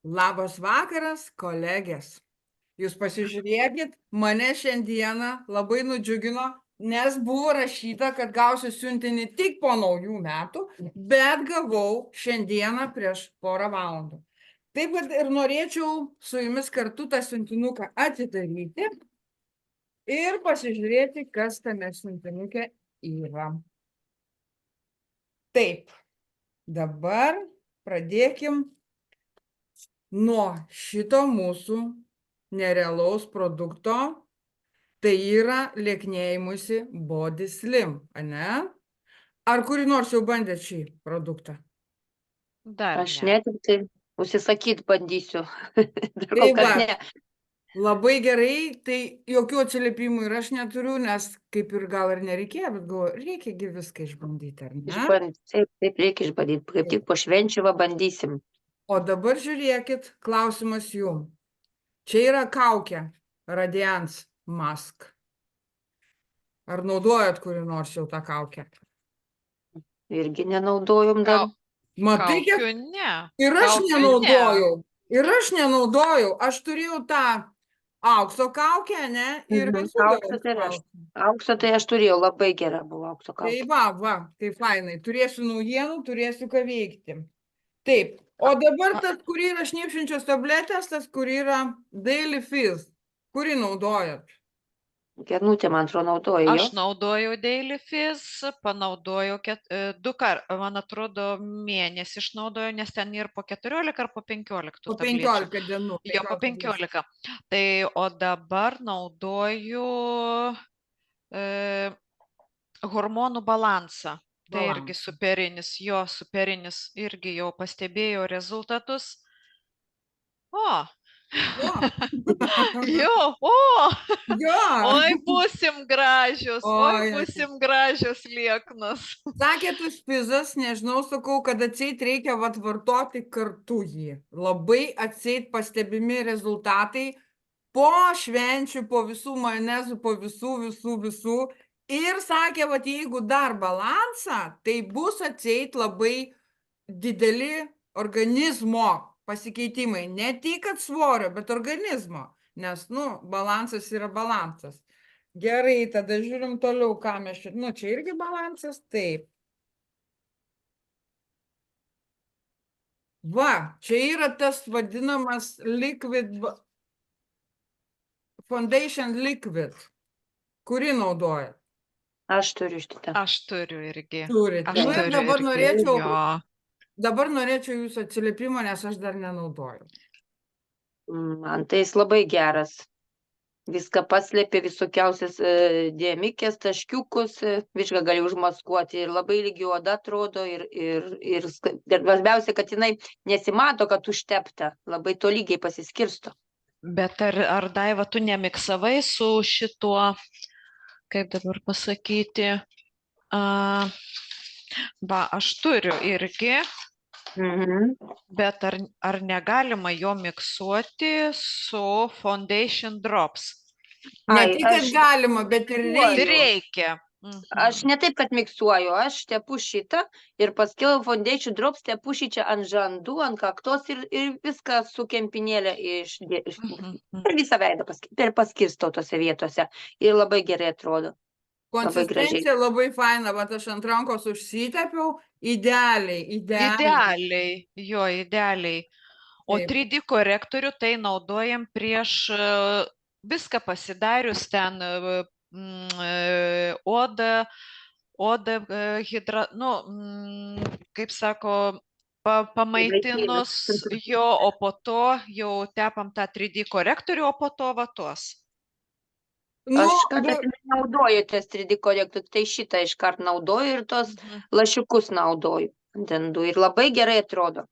Labas vakaras, kolegės. Jūs pasižiūrėkit, mane šiandieną labai nudžiugino, nes buvo rašyta, kad gausiu siuntinį tik po naujų metų, bet gavau šiandieną prieš porą valandų. Taip pat ir norėčiau su jumis kartu tą siuntinuką atidaryti ir pasižiūrėti, kas tame siuntinuke yra. Taip, dabar pradėkim nuo šito mūsų nerealaus produkto, tai yra lieknėjimusi Body Slim, ane? Ar kuri nors jau bandėt šį produktą? Dar Aš ne. net tai užsisakyt bandysiu. Dar Tai kol kas va, ne. labai gerai, tai jokių atsiliepimų ir aš neturiu, nes kaip ir gal ir nereikėjo, bet galvoju, reikiagi viską išbandyti, ar ne? Taip reikia išbandyti. Kaip tik po švenčių va bandysim. O dabar žiūrėkit, klausimas jum. Čia yra kaukė Radiance Mask. Ar naudojat kurį nors jau tą kaukę? Irgi nenaudojom dar. Matai, kiek Kaukių ne. ir aš Kaukių nenaudojau. Ir aš nenaudojau. Aš turėjau tą aukso kaukę, ne? Ir Aukso tai aš turėjau, labai gera buvo aukso Tai kaukė. va, tai fainai. Turėsiu naujienų, turėsiu ką veikti. Taip. O dabar tas, kur yra šnipšinčios tabletės, tas, kur yra Daily Fizz. Kurį naudojat? Genutė, man atrodo, naudoja jo. Aš naudojau Daily Fizz, panaudojau 2 kartus, man atrodo, mėnesį išnaudojau, nes ten ir po 14 ar po 15 Po tablečių. 15 dienų. Jo, po 15. Tai, o dabar naudoju hormonų balansą. Tai irgi superinis, superinis, irgi jau pastebėjau rezultatus. O, Jo. jo, Jo. oi, būsim gražios, Oi. būsim gražios lieknos. Sakė, tas Fizzas, nežinau, sakau, kad atseit reikia vartoti kartu jį. Labai atseit pastebimi rezultatai po švenčių, po visų majonezų, po visų. Ir sakė, vat jeigu dar balansą, tai bus atseit labai dideli organizmo pasikeitimai. Ne tik kad svorio, bet organizmo. Nes, balansas yra balansas. Gerai, tada žiūrim toliau, ką mes čia. Čia irgi balansas, taip. Va, čia yra tas vadinamas liquid, foundation liquid. Kurį naudojat? Aš turiu šitą. Aš turiu irgi. Turite. Aš turiu Dabar norėčiau jūsų atsiliepimo, nes aš dar nenaudoju. Man tai jis labai geras. Viską paslėpė, visokiausias dėmikės, taškiukus, viską gali užmaskuoti ir labai lygi oda atrodo ir svarbiausia, kad jinai nesimato, kad užtepta, labai tolygiai pasiskirsto. Bet ar Daiva, tu nemiksavai su šituo, kaip dabar pasakyti, aš turiu irgi, bet ar negalima jo miksuoti su Foundation Drops? Ne tik, kad galima, bet ir reikia. Aš ne taip, kad miksuoju, aš tepu šitą ir paskiau Foundation Drops tepu šičia ant žandų, ant kaktos ir viską su kempinėlė per visą veidą paskirstau tose vietose ir labai gerai atrodo. Konsistencija labai faina, bet aš ant rankos užsitepiau, idealiai. Idealiai. O 3D korektorių tai naudojam prieš viską pasidarius ten odą kaip sako, pamaitinus jo, o po to jau tepam tą 3D korektorių, o po to vatos. Aš kartais naudoju tas 3D korektorių, tai šitą iškart naudoju ir tos lašiukus naudoju ant dantų ir labai gerai atrodo.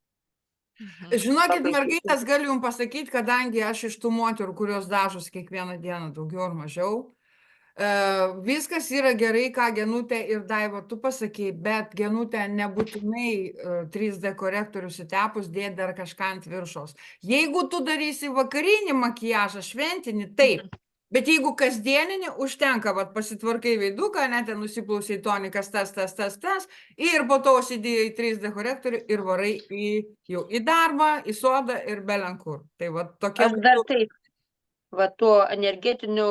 Žinokit, mergaitės, galiu jums pasakyti, kadangi aš iš tų moterų, kurios dažos kiekvieną dieną daugiau ar mažiau, viskas yra gerai, ką Genutė ir Daiva tu pasakei, bet Genutė nebūtinai 3D korektorių sutepus dėti dar kažką ant viršaus. Jeigu tu darysi vakarinį makiažą šventinį, taip, Bet jeigu kasdieninį užtenka, vat, pasitvarkai veiduką, net ten nusiplausiai tonikas, tas, ir po to užsidėjai 3D korektorių ir varai jau į darbą, į sodą ir belenkur. Tai vat tokia Aš dar taip, va tuo energetiniu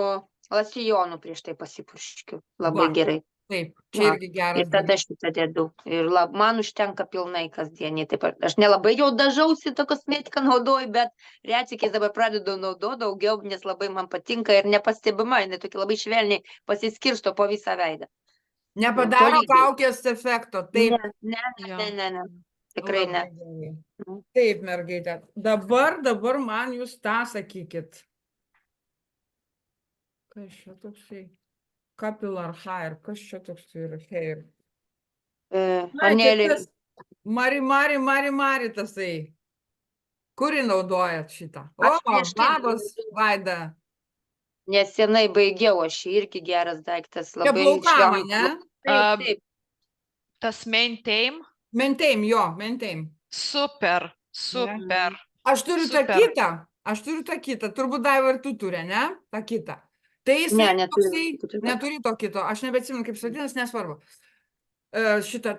losijonu prieš tai pasipurškiu. Labai Va. gerai. Taip, čia Va. irgi Ir geras tada dalykas. šitą dedu. Ir man užtenka pilnai kasdienį. Taip, aš nelabai jau dažausi to kosmetiką naudoju, bet retsykiais dabar pradedu naudoti daugiau, nes labai man patinka ir nepastebima, jinai tokia labai švelniai pasiskirsto po visą veidą. Nepadaro tolygiai. kaukės efekto. Taip, Jo. Ne. Tikrai ne. labai gerai. Nu. Taip, mergaitė. Dabar man jūs tą sakykit. Kas čia toksai? Capilar hair. Kas čia toksai yra hair? Anelį. Mari tasai. Kuri naudojat šitą? O, Aš prieš tai labas, Vaida. Nesenai baigiau, aš irgi geras daiktas. Čia Labai plaukam, švelnus. ne? Taip. Tas Maintain, Maintain. super. Aš turiu tą kitą. Turbūt Daiva ir tu turi, ne? Tā kitą. Tai jisai neturiu. neturi to kito. Aš nebeatsimenu, kaip vadinasi, nesvarbu.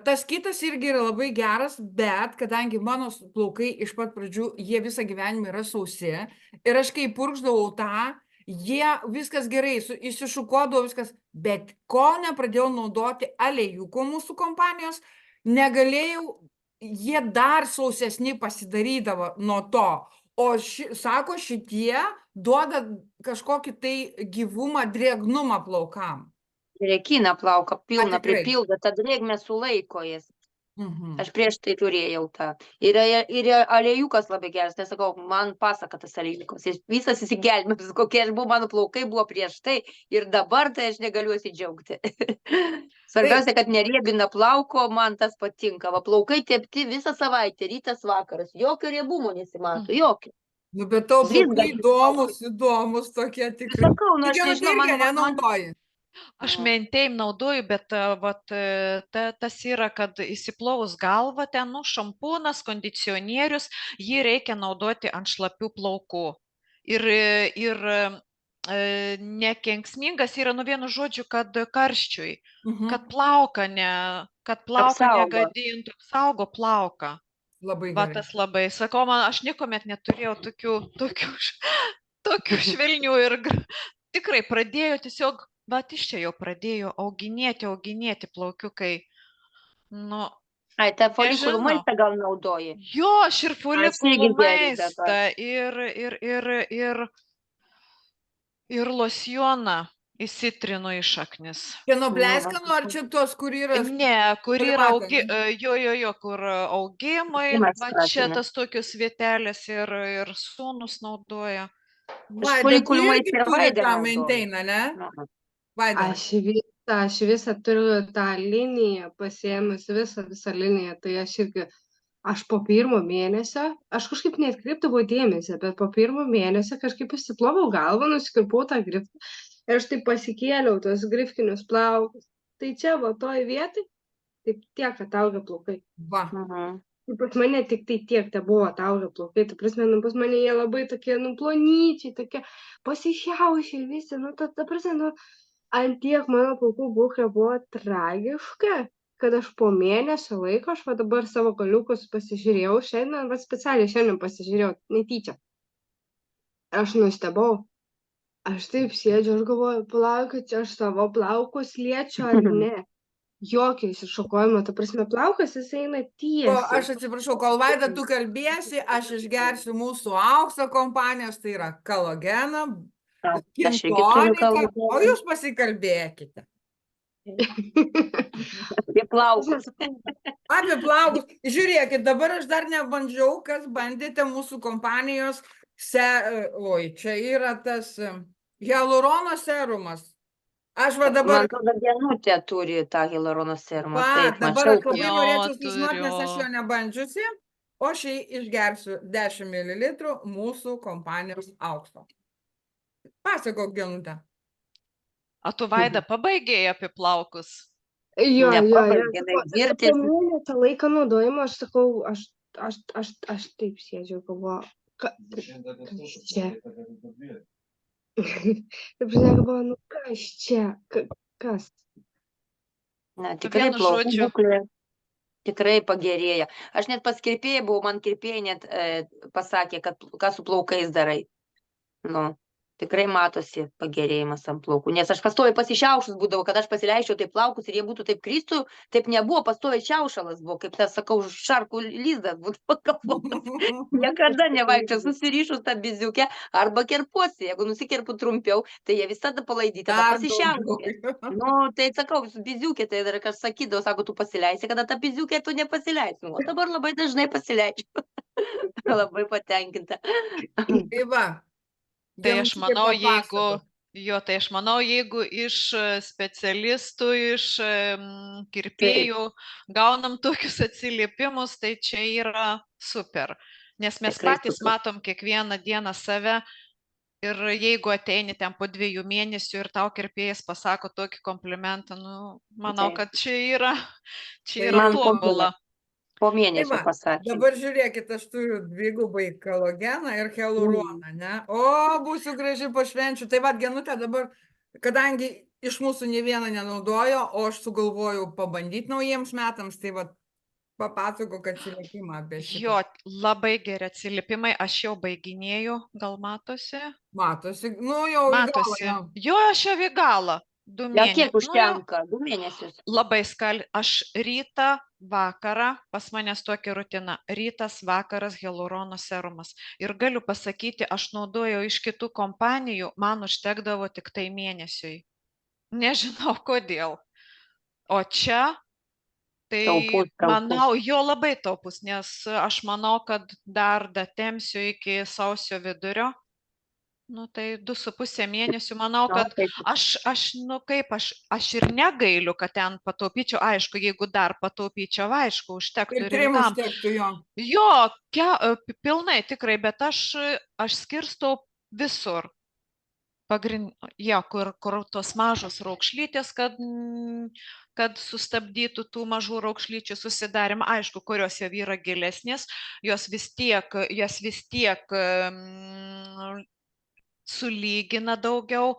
Tas kitas irgi yra labai geras, bet kadangi mano plaukai iš pat pradžių, jie visą gyvenimą yra sausi ir aš kai purkšdavau tą, jie viskas gerai, išsišukuodavo viskas, bet kol nepradėjau naudoti aliejukų mūsų kompanijos, negalėjau, jie dar sausesni pasidarydavo nuo to. O sako, šitie duoda kažkokį tai gyvumą, drėgnumą plaukam. Drėkina plauką, pilną tikrai? pripildo, tą drėgmę sulaiko jis. Mhm. Aš prieš tai turėjau tą. Ir aliejukas labai geras, tai sakau, man pasaka tas aliejukas. Jis visas įsigelbės, kokie aš buvau, mano plaukai buvo prieš tai ir dabar tai aš negaliu įsidžiaugti. Svarbiausia, kad neriebina plauko, man tas patinka. Va, plaukai tepti visą savaitę, rytas vakaras. Jokio riebumo nesimato, jokio. Nu, bet tau plaukai Blizga. įdomus tokie tikrai. Sakau, nu aš Tik nežinau, irgi man nenaudoji. Aš Maintain naudoju, bet vat, tas yra, kad įsiplovus galvą ten, nu, šampūnas, kondicionierius, jį reikia naudoti ant šlapių plaukų. Ir nekenksmingas yra, nu, vienu žodžiu, kad karščiui, kad plauką Apsaugo. negadintų, saugo plauką. Labai Va, gerai. tas labai. Sakau, aš niekuomet neturėjau tokių švelnių ir tikrai pradėjo tiesiog, va, iš čia jau pradėjo auginėti plaukiukai. Nu, Ai, tą folikulų nežinau. maistą gal naudoji? Jo, aš ir folikulų irgi geriu maistą ir losjoną įsitrinu į šaknis. Čia nuo pleskano ar čia tos, kur yra? Ne, kur yra primatai, kur augimai, Augimas va čia skatina. tas tokios vietelės ir sūnus naudoja. Vaida, tu folikulų irgi maistą ir turi Vaida tą naudoja. Maintainą, ne? Nu, Vaida. Aš visą turiu tą liniją, pasiėmus visą liniją, tai aš po pirmo mėnesio, aš kažkaip neatkreipdavau dėmesį, bet po pirmo mėnesio kažkaip įsiplovau galvą, nusikirpau tą grifą ir aš taip pasikėliau tos grifkinius plaukus. Tai čia, va, toj vietai, taip tiek atauga plaukai. Va. Tai pas mane tik tai tiek te buvo atauga plaukai, tai prasme, nu, pas mane jie labai tokie, nu, plonyčiai, tokie pasišiaušiai visi, nu, ta prasme, nu, ant tiek mano plaukų būklė buvo tragiška, kad aš po mėnesio laiko, aš va dabar savo galiukus pasižiūrėjau šiandien, va specialiai šiandien pasižiūrėjau, netyčia. Aš nustebau. Aš taip sėdžiu, aš galvoju, palaukit, čia aš savo plaukus liečiu ar ne. Jokio įsišokojimo, ta prasme, plaukas jis eina tiesiai. Aš atsiprašau, kol Vaida tu kalbėsi, aš išgersiu mūsų aukso kompanijos, tai yra kolageną, Aš irgi turiu Kintoniką, o jūs pasikalbėkite. Apie plaukus. Apie plaukus. Žiūrėkit, dabar aš dar nebandžiau, kas bandėte mūsų kompanijos, čia yra tas hialurono serumas. Aš va dabar... Man atrodo, Genutė turi tą hialurono serumą. Va, Taip, dabar aš mačiau. labai Jo, norėčiau sužinoti, nes aš turiu. jo nebandžiusi, o aš jį išgersiu 10 ml mūsų kompanijos aukso. Pasakok, Genutė. O tu, Vaida, pabaigėjai apie plaukus? Jo. Nepabaigė, Po girtis. mėnesio laiko naudojimo, aš sakau, aš taip sėdžiu, galvoju, čia. Ta prasme, galvoju, nu kas čia? Kas? Na, tikrai Vienu plaukų žodžiu, būklė tikrai pagerėja. Aš net pas kirpėją buvau, man kirpėja net pasakė, kad ką su plaukais darai. Nu, tikrai matosi pagerėjimas ant plaukų. Nes aš pastoviai pasišiaušus būdavau, kad aš pasileisčiau taip plaukus ir jie būtų taip kristų, taip nebuvo, pastoviai šiaušalas buvo, kaip tas, sakau, šarkų lyzdas būdavo kapotas. Niekada nevaikščiau susirišus tą biziukę arba kerpuosi. Jeigu nusikerpu trumpiau, tai jie visada palaidyti, tada Dar pasišiaušia. daugiau. Nu, tai sakau, su biziukė, tai dar kažkas sakydavo, sako, tu pasileisi, kada ta biziukė tu nepasileisi. Nu, o dabar labai dažnai pasileidžiu. Labai patenkinta. Tai va, tai aš Genutė manau, papasakok. tai aš manau, jeigu iš specialistų, iš kirpėjų gaunam tokius atsiliepimus, tai čia yra super. Nes mes Tikrai patys super. matom kiekvieną dieną save ir jeigu ateini ten po 2 mėnesių ir tau kirpėjas pasako tokį komplimentą, nu, manau, Taip. kad čia yra Tai Man tobula. po Tai mėnesio va, pasakė. dabar žiūrėkit, aš turiu dvigubai kolageną ir hialuroną, ne? O, būsiu graži po švenčių. Tai va, Genutė, dabar, kadangi iš mūsų nė viena nenaudojo, o aš sugalvojau pabandyti naujiems metams, tai va, papasakok atsiliepimą apie šitą. Jo, labai geri atsiliepimai, aš jau baiginėjau, gal matosi? Matosi, nu jau į galą, Matosi. jau. Jo, aš jau į galą. 2 Ja mėnesius. kiek užtenka? 2 mėnesius. Labai aš rytą, vakarą, pas manęs tokia rutina, rytas, vakaras, hialurono serumas. Ir galiu pasakyti, aš naudojau iš kitų kompanijų, man užtekdavo tik tai mėnesiui. Nežinau kodėl. O čia, tai Taupus. manau, jo labai taupus, nes aš manau, kad dar datemsiu iki sausio vidurio. Nu, tai 2,5 mėnesių, manau, No, kad tai aš ir negailiu, kad ten pataupyčiau, aišku, jeigu dar pataupyčiau, aišku, užtektų Ir ir 3 ilgam. užtektų jo. Jo, pilnai tikrai, bet aš skirstau visur. Kur tos mažos raukšlytės, kad sustabdytų tų mažų raukšlyčių susidarimą. Aišku, kurios jau yra gilesnės, jos vis tiek sulygina daugiau.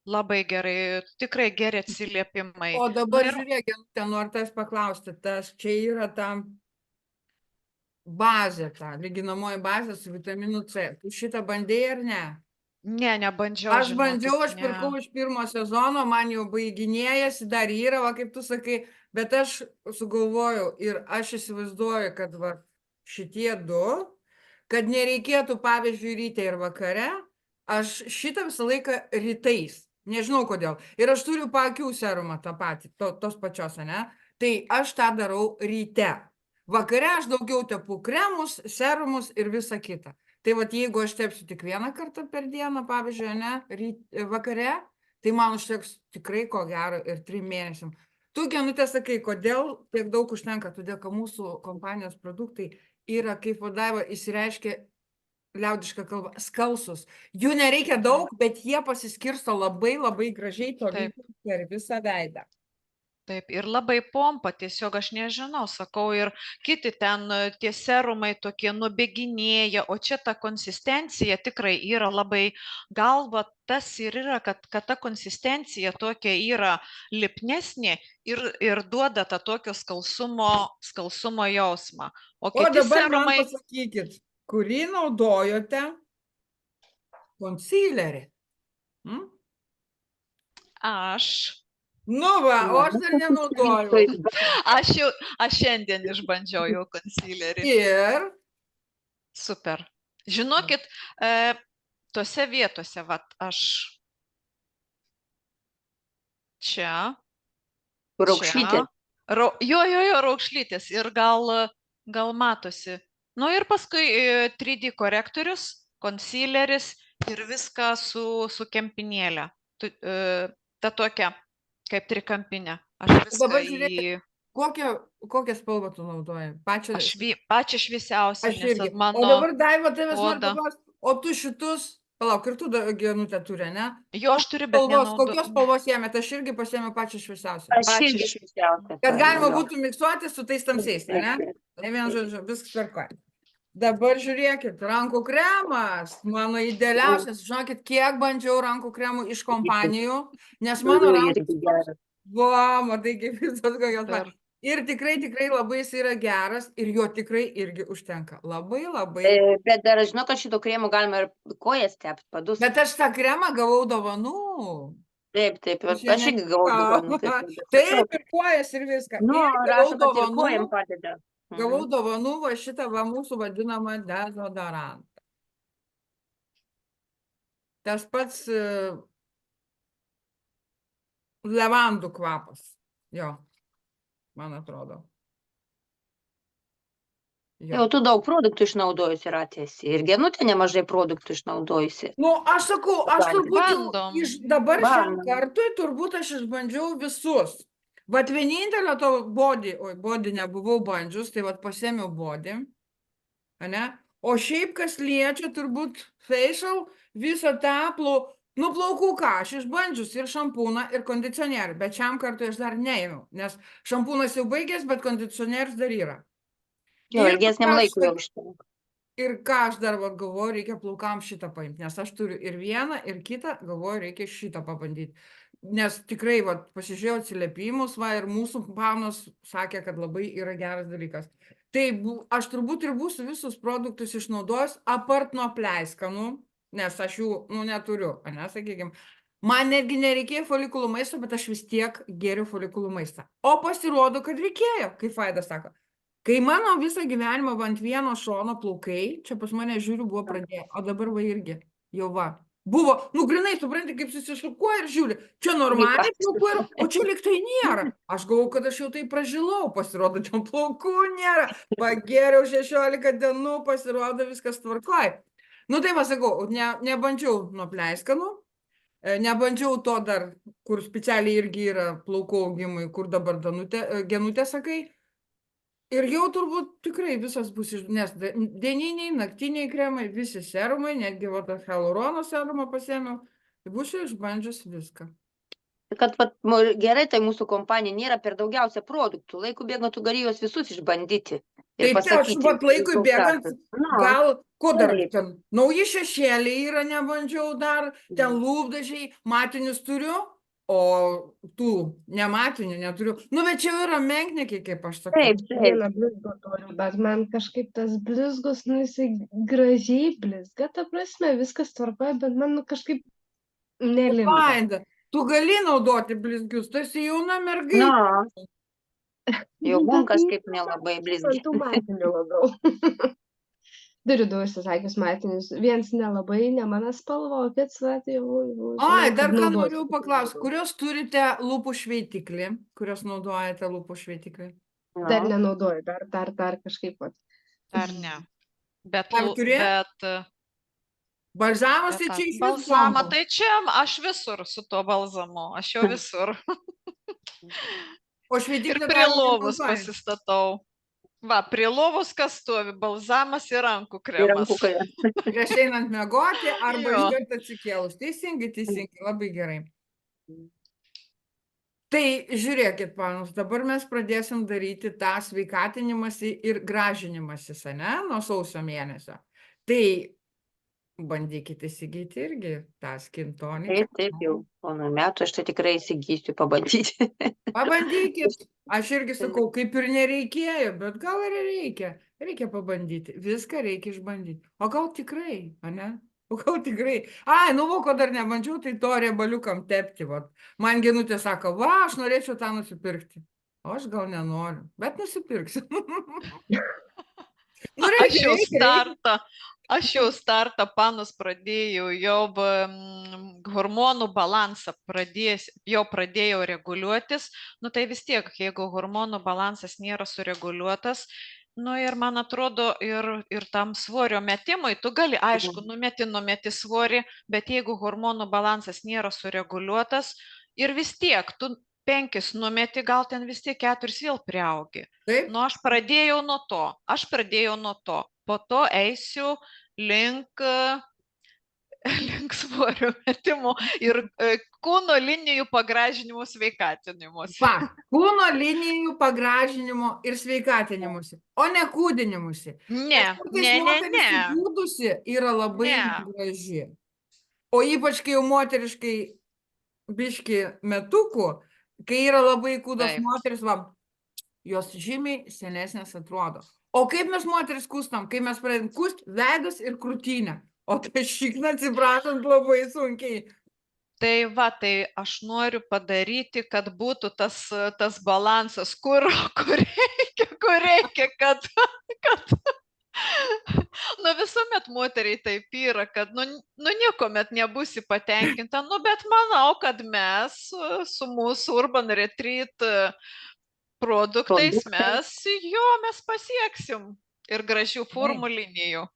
Labai gerai, tikrai geri atsiliepimai. O dabar Nu ir žiūrėk, Genutė, noriu tas paklausti, tas čia yra ta bazė, ta lyginamoji bazė su vitaminu C. Tu šitą bandėjai ar ne? nebandžiau. Aš žinokit, bandžiau, aš ne. pirkau iš pirmo sezono, man jau baiginėjasi, dar yra, va, kaip tu sakai, bet aš sugalvojau ir aš įsivaizduoju, kad va, šitie du, kad nereikėtų, pavyzdžiui, ryte ir vakare, aš šitą visą laiką rytais, nežinau kodėl. Ir aš turiu paakių serumą tą patį, tos pačios, ne? Tai aš tą darau ryte. Vakare aš daugiau tepu kremus, serumus ir visą kitą. Tai vat jeigu aš tepsiu tik vieną kartą per dieną, pavyzdžiui, ne, vakare, tai man užteks tikrai ko gero ir 3 mėnesiam. Tu, Genutė, sakai, kodėl tiek daug užtenka, todėl kad mūsų kompanijos produktai yra, kaip Daiva išsireiškia liaudišką kalbą, skalsus. Jų nereikia daug, bet jie pasiskirsto labai labai gražiai tolygiai per visą veidą. Taip, ir labai pompa, tiesiog aš nežinau, sakau, ir kiti ten tie serumai tokie nubėginėja, o čia ta konsistencija tikrai yra labai, galva tas ir yra, kad ta konsistencija tokia yra lipnesnė ir duoda tą tokio skalsumo jausmą. O O kiti dabar man serumai, pasakykit, kurį naudojote konsilerį? aš Nu va, o aš dar nenaudojau. aš šiandien išbandžiau jau konsilerį. Ir Super. Žinokit, tose vietose, vat aš čia. Raukšlytė. Jo, raukšlytės ir gal matosi. Nu ir paskui 3D korektorius, konsileris ir viską su kempinėlė. Ta tokia, kaip trikampinė. Aš viską dabar žiūrėkit, kokią spalvą tu naudoji? Pačią pačią šviesiausią, aš irgi. nes mano O dabar Daiva tavęs nori oda. paklausti, o tu šitus, palauk, ir tu, Genutė, turi, ne? Jo, aš turiu, bet Kokios spalvos ėmėt? Aš irgi pasiėmiau pačią šviesiausią. Aš irgi šviesiausia. Kad galima būtų miksuoti su tais tamsiais, ne? Ne vien žodžiu, viskas tvarkoja. Dabar žiūrėkit, rankų kremas, mano idealiausias, žinokit, kiek bandžiau rankų kremų iš kompanijų, nes mano Irgi rankos, geras. matai, kaip visas kokios. Ir Ir tikrai labai jis yra geras ir jo tikrai irgi užtenka. Labai. Bet dar žinau, kad šito kremo galima ir kojas tept, padus. Bet aš tą kremą gavau dovanų. Taip, Aš aš ją irgi gavau dovanų. Taip, ir kojas ir viską. Nu, Ir gavau rašo, kad ir dovanų, kojam padeda. gavau dovanų va šitą va mūsų vadinamą dezodorantą. Tas pats levandų kvapas. Jo, man atrodo. Jau tu daug produktų išnaudojusi ratėsi. Ir Genutė nemažai produktų išnaudojusi. Nu, aš sakau, aš turbūt jau Bandom. dabar šiam Bandom. kartui turbūt aš išbandžiau visus. Vat vienintelio to body nebuvau bandžius, tai vat pasėmiau body. Ane? O šiaip kas liečia turbūt facial, visą tą plaukų ką, aš išbandžius ir šampūną, ir kondicionierių, bet šiam kartui aš dar neėmiau, nes šampūnas jau baigęs, bet kondicionierius dar yra. Jo, Ir ilgesniam ką aš laikui jau užtenka. Ir ką aš dar vat galvoju, reikia plaukam šitą paimti, nes aš turiu ir vieną, ir kitą, galvoju, reikia šitą pabandyti. Nes tikrai vat, pasižiūrėjau atsiliepimus, va, ir mūsų panos sakė, kad labai yra geras dalykas. Tai aš turbūt ir būsiu visus produktus išnaudojęs, apart nuo pleiskanų, nes aš jų, neturiu, sakykime. Man netgi nereikėjo folikulų maisto, bet aš vis tiek geriu folikulų maistą. O pasirodo, kad reikėjo, kaip Vaida sako. Kai mano visą gyvenimą ant vieno šono plaukai, čia pas mane žiūriu buvo pradėję, o dabar va irgi, jau va. Buvo, grinai, supranti, kaip susišukuoja ir žiūri, čia normaliai plaukų yra, o čia lyg tai nėra. Aš galvoju, kad aš jau tai pražilau, pasirodo, čia plaukų nėra. Pageriau 16 dienų, pasirodo, viskas tvarkoj. Tai va sakau, nebandžiau nuo pleiskanų, nebandžiau to dar, kur specialiai irgi yra plaukų augimui, kur dabar Genutė sakai. Ir jau turbūt tikrai visas bus, nes dieniniai, naktiniai kremai, visi serumai, netgi va tą hialurono serumą pasėmiau, tai būsiu išbandžius viską. Kad gerai, tai mūsų kompanija nėra per daugiausia produktų. Laikų bėgant tu gali juos visus išbandyti. Ir Taip, pasakyti. vat laikui bėgant, gal, ko dar taip. ten, nauji šešėliai yra, nebandžiau dar, ten lūpdažiai, matinius turiu, o tų nematinių neturiu. Bet čia yra menkniekiai, kaip aš sakau. Taip. Vieną blizgą turiu, bet man kažkaip tas blizgus, jisai gražiai blizga, ta prasme, viskas tvarkoja, bet man kažkaip nelimpa. Vaida, tu gali naudoti blizgius, tu esi jauna mergaitė. Jau mum kažkaip nelabai blizgi. Tų matinių labiau. Turiu du užsisakius matinius. Vienas nelabai, ne mano spalva, o kitas jau. Ai, dar ką noriu paklausti, kurios turite lūpų šveitiklį, kurios naudojate lūpų šveitiklį? Dar nenaudoju, dar kažkaip. Dar ne. Bet, Ar turi? Balzamas tai čia iš balzamą, tai čia aš visur su tuo balzamu, aš jau visur. O Ir šveitiklį prie lovos pasistatau. Va, prie lovos kas stovi, balzamas ir rankų kremas. Prieš einant miegoti arba Jo. iškart atsikėlus. Teisingai, labai gerai. Tai žiūrėkit, panos, dabar mes pradėsim daryti tą sveikatinimąsi ir gražinimąsi, nuo sausio mėnesio. Tai bandykit įsigyti irgi tą skin toniką. Taip, jau po metų aš tai tikrai įsigysiu pabandyti. Pabandykit. Aš irgi sakau, kaip ir nereikėjo, bet gal ir reikia. Reikia pabandyti. Viską reikia išbandyti. O gal tikrai, ane? O gal tikrai. Ai, ko dar nebandžiau, tai to riebaliukam tepti. Vat. Man Genutė sako, va, aš norėčiau tą nusipirkti. O aš gal nenoriu, bet nusipirksiu. Aš jau startą panus pradėjau, jau hormonų balansą pradėjau reguliuotis, tai vis tiek, jeigu hormonų balansas nėra sureguliuotas, ir man atrodo, ir tam svorio metimui, tu gali, aišku, numeti svorį, bet jeigu hormonų balansas nėra sureguliuotas ir vis tiek, tu 5 numeti, gal ten vis tiek 4 vėl priaugi. Aš pradėjau nuo to, po to eisiu link link svorio metimo ir kūno linijų pagražinimo sveikatinimuose. Va, kūno linijų pagražinimo ir sveikatinimuose, o ne kūdinimuose. Ne, Kartais ne, moteris ne. įkūdusi yra labai Ne. graži. O ypač, kai jau moteriškai biški metukų, kai yra labai įkūdos Taip. moteris, va, jos žymiai senesnės atrodo. O kaip mes moteris kūstam? Kai mes pradedam kūst veidas ir krūtinę. O tai šikna, atsiprašant, labai sunkiai. Tai va, tai aš noriu padaryti, kad būtų tas balansas, kur reikia, kad nu visuomet moteriai taip yra, kad nu niekuomet nebūsi patenkinta, nu bet manau, kad mes su mūsų Urban Retreat produktais mes pasieksim ir gražių formų linijų.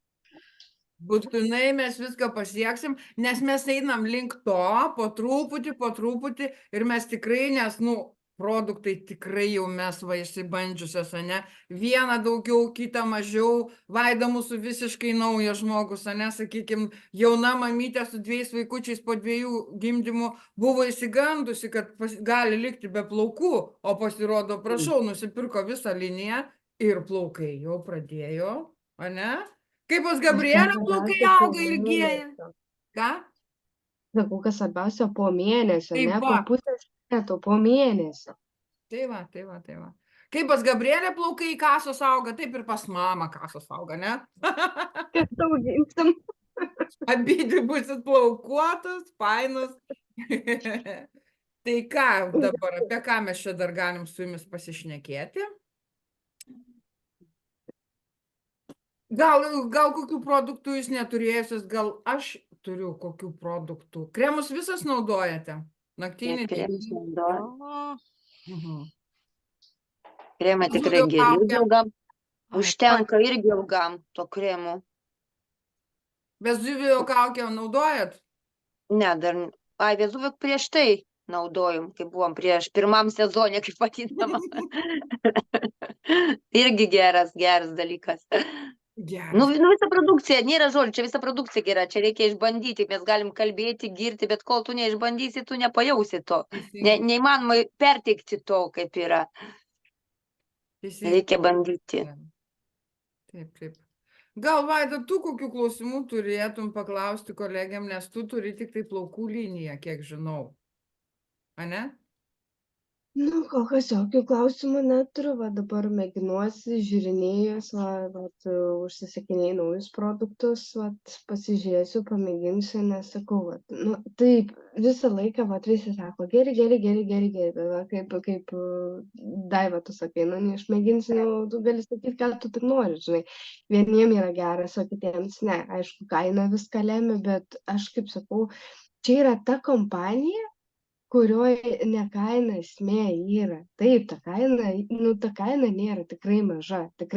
Būtinai mes viską pasieksim, nes mes einam link to po truputį ir mes tikrai, nes, produktai tikrai jau mes va išsibandžiusios, ane, vieną daugiau, kitą mažiau, Vaida mūsų visiškai naujas žmogus, ane, sakykim, jauna mamytė su 2 vaikučiais po 2 gimdymų buvo įsigandusi, kad gali likti be plaukų, o pasirodo, prašau, nusipirko visą liniją ir plaukai jau pradėjo, ane? Kaip pas Gabrielę plaukai auga ir gėja. Ką? Sakau, kas svarbiausia po mėnesio, Taip ne va. po pusės metų, po mėnesio. Tai va. Kaip pas Gabrielę plaukai kasos auga, taip ir pas mamą kasos auga, ne? Kad auginsim. Abidvi būsit plaukuotos, fainos. Tai ką dabar, apie ką mes čia dar galim su jumis pasišnekėti? Gal kokių produktų jūs neturėjusios, gal aš turiu kokių produktų. Kremus visas naudojate? Naktiniai. Kremus naudoju. Mhm. Kremai tikrai Žuvio geri. kaukė. Ilgam. Užtenka irgi ilgam to kremų. Vezuvio kaukę naudojat? Ne, dar. Vezuvio prieš tai naudojom, kai buvom prieš pirmam sezonė, kaip vadinama. Irgi geras dalykas. Geras. Nu visa produkcija, nėra žodžių, čia visa produkcija gera, čia reikia išbandyti, mes galim kalbėti, girti, bet kol tu neišbandysi, tu nepajausi to. Neįmanoma perteikti to, kaip yra. Reikia bandyti. Taip. Gal, Vaida, tu kokių klausimų turėtum paklausti kolegiam, nes tu turi tik tai plaukų liniją, kiek žinau. Ane? Nu, kol kas jokių klausimų neturiu, va dabar mėginuosi, žiūrinėjus, užsisakinėjau naujus produktus, pasižiūrėsiu, pamėginsiu, nes sakau, nu, taip, visą laiką, visi sako, geri, bet va, kaip Daiva, tu sakai, nu, neišmėginsi, nu, tu gali sakyti, ką tu tik nori, žinai, vieniem yra geras, o kitiems ne, aišku, kaina viską lemia, bet aš kaip sakau, čia yra ta kompanija, kurioje ne kaina esmė yra. Taip, ta kaina nėra tikrai maža, Bet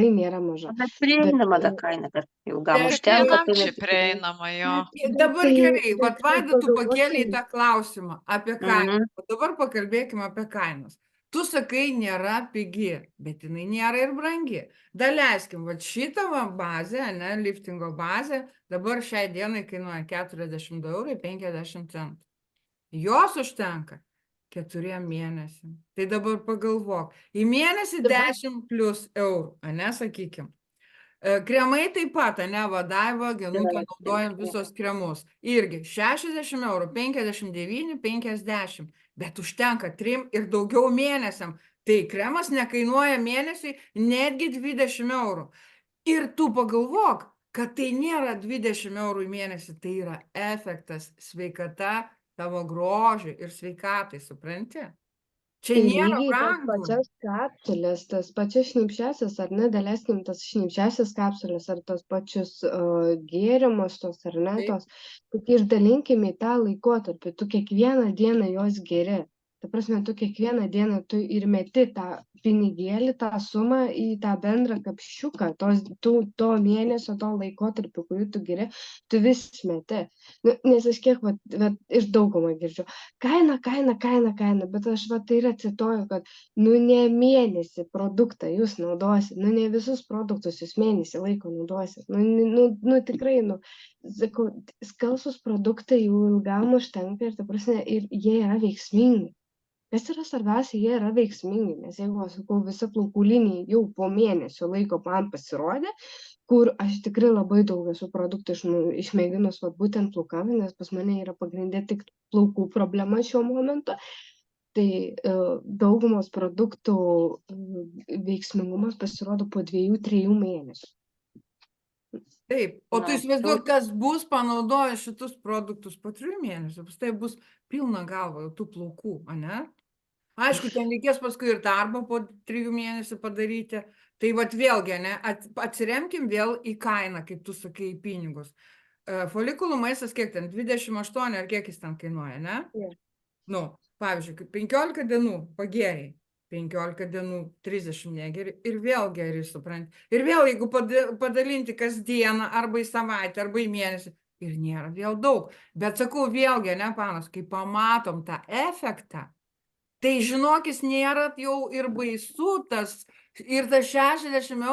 prieinama ta kaina, kad ilgam užtenka. Čia prieinama jo. Dabar gerai, Vaida, tu pakėlei tą klausimą apie kainą. O dabar pakalbėkime apie kainas. Tu sakai, nėra pigi, bet jinai nėra ir brangi. Daleiskim, šitą bazę, liftingo bazę, dabar šiai dienai kainuoja 40,50 €. Jos užtenka 4 mėnesiam. Tai dabar pagalvok. Į mėnesį 10 plus eurų, sakykim. Kremai taip pat, Daiva, Genutė, naudojam visos kremus. Irgi 60 €, 59, 50. Bet užtenka 3 ir daugiau mėnesiam. Tai kremas nekainuoja mėnesiui netgi 20 €. Ir tu pagalvok, kad tai nėra 20 € į mėnesį, tai yra efektas, sveikata, tavo grožiui ir sveikatai, supranti? Čia nėra brangu. Tas pačias kapsulės, tas pačias šnipščiasias, ar ne, daleiskim tas šnipščiasias kapsulės, ar tos pačius gėrimus, tos, ar ne, tos, tik išdalinkime į tą laikotarpį, tu kiekvieną dieną jos geri. Ta prasme, tu kiekvieną dieną tu ir meti tą pinigėlį, tą sumą į tą bendrą kapšiuką, to mėnesio, to laikotarpio, kurį tu geri, tu vis meti. Nes aš kiek, iš daugumą girdžiu, kaina, bet aš tai yra cituoju, kad ne mėnesį produktą jūs naudosit, ne visus produktus jūs mėnesį laiko naudosit, tikrai, sakau, skalsūs produktai jų ilgam užtenka ir, ta prasme, ir jie yra veiksmingi. Kas yra svarbiausia, jie yra veiksmingi, nes jeigu, aš sakau, visa plaukų linija jau po mėnesio laiko man pasirodė, kur aš tikrai labai daug esu produktų išmėginus, vat būtent plaukam, nes pas mane yra pagrindė tik plaukų problema šiuo momentu. Tai daugumos produktų veiksmingumas pasirodo po 2-3 mėnesių. Taip, o tu Na, įsivaizduok, jau- kas bus panaudojęs šitus produktus po 3 mėnesių, pas tai bus pilna galva jau tų plaukų, ane? Aišku, ten reikės paskui ir darbo po 3 mėnesių padaryti. Tai vat vėlgi, ne, atsiremkim vėl į kainą, kaip tu sakai, į pinigus. Folikulų maistas kiek ten, 28 ar kiek jis ten kainuoja, ne? Jo. Nu, pavyzdžiui, kaip 15 dienų pagėriai, 15 dienų 30 negeri ir vėl geri, supranti. Ir vėl, jeigu padalinti kasdieną, arba į savaitę, arba į mėnesį, ir nėra vėl daug. Bet sakau, vėlgi, ne, panas, kai pamatom tą efektą, tai žinokis, nėra jau ir baisu tas, ir tas 60 eurų